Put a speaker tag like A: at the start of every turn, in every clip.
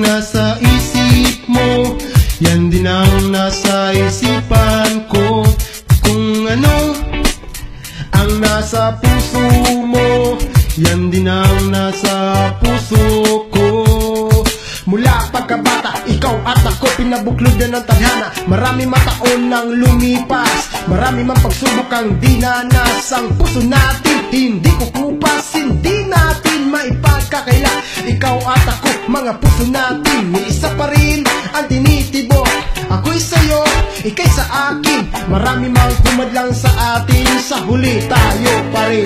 A: Nasa isip mo, yan din ang nasa isipan ko. Kung ano ang nasa puso mo, yan din ang nasa puso ko. Mula pagkabata, ikaw at ako pinabuklod na ng tadhana. Marami mataon nang lumipas, marami mang pagsubok ang dinanas. Ang puso natin hindi kukupas, hindi natin maipagkakaila. Ikaw at ako, mga puso natin, may isa pa rin ang tinitibok. Ako'y sa'yo, ika'y sa akin. Marami mang pumadlang sa atin, sa huli tayo pa rin.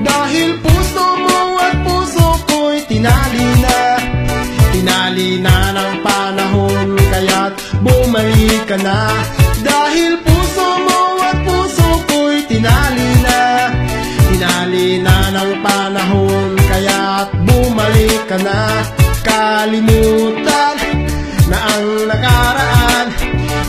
A: Dahil puso mo at puso ko'y tinali na. Tinali na ng panahon, kaya't bumalik ka na. Dahil puso mo at puso ko'y tinali na. Tinali na ng panahon, kaya't bumalik ka na. Kalimutan na ang nakaraan,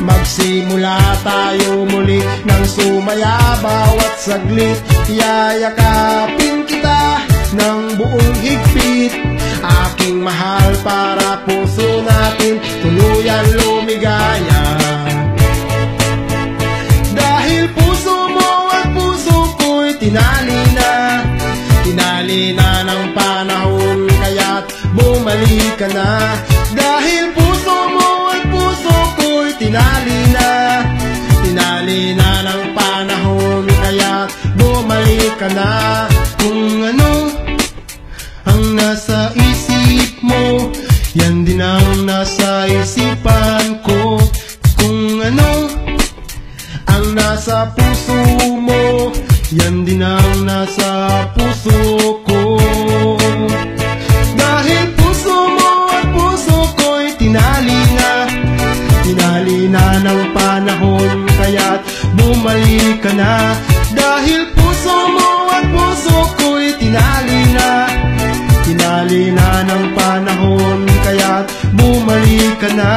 A: magsimula tayo muli ng sumaya bawat saglit. Yayakapin kita ng buong higpit, aking mahal, para puso natin tuluyan lumigaya. Dahil puso mo at puso ko'y tinali na. Tinali na ng panahon, kaya't bumalik ka na. Dahil puso mo at puso ko'y tinali na. Tinali na ng panahon, kaya't bumalik ka na. Kung ano ang nasa isip mo, yan din ang nasa isipan ko. Kung ano ang nasa puso mo, yan din ang nasa puso ko. Dahil puso mo at puso ko'y tinali na. Tinali na ng panahon, kaya't bumalik ka na. Dahil puso mo at puso ko'y tinali na. Tinali na ng panahon, kaya't bumalik ka na.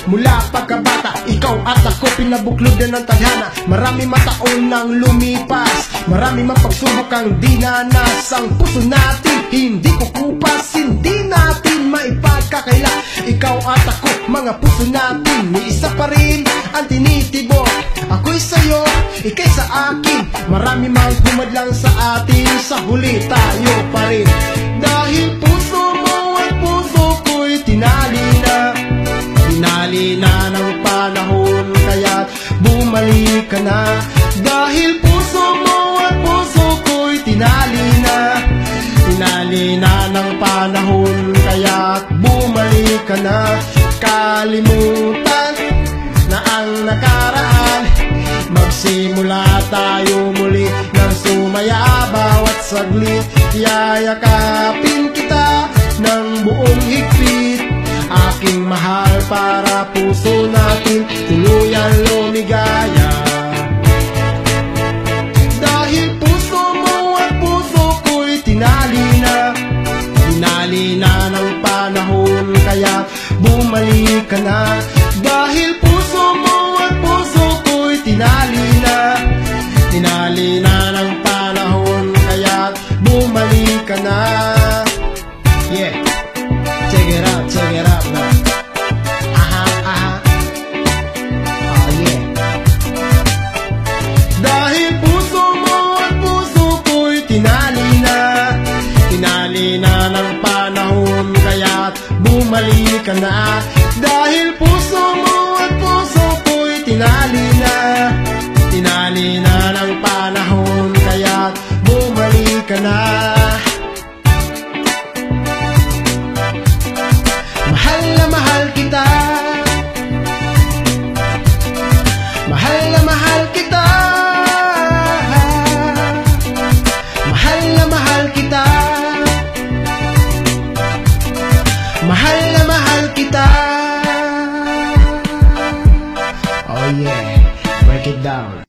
A: Mula pagkabata, ikaw at ako pinabuklod na ng tadhana. Marami mataon nang lumipas, marami mang pagsubok ang dinanas. Ang puso natin hindi kukupas, hindi natin maipagkakaila. Ikaw at ako, mga puso natin, may isa pa rin ang tinitibok. Ako'y sa'yo, ika'y sa akin. Marami mang pumadlang sa atin, sa huli tayo pa rin. Dahil puso mo at puso ko'y tinali na. Tinali na ng panahon, kaya't bumalik ka na. Dahil puso mo at puso ko'y tinali na. Tinali na ng panahon, kaya't bumalik ka na. Kalimutan na ang nakaraan, magsimula tayo muli ng sumaya bawat saglit. Yayakapin kita ng buong higpit, aking mahal, para puso natin tuluyan lumigaya. Dahil puso mo at puso ko'y tinali na. Tinali na ng panahon, kaya bumalik ka na. Dahil puso mo at puso ko'y tinali na. Tinali na ng panahon, kaya bumalik ka na. Yeah, check it out now. Oh yeah. Dahil puso mo at puso ko'y tinali na. Tinali na ng panahon, kaya't bumalik ka na. Dahil puso mo at puso ko'y tinali na. Tinali na ng panahon, kaya't bumalik ka na. Mahal na mahal kita, mahal na mahal kita. mahal na mahal kita. Oh yeah, break it down.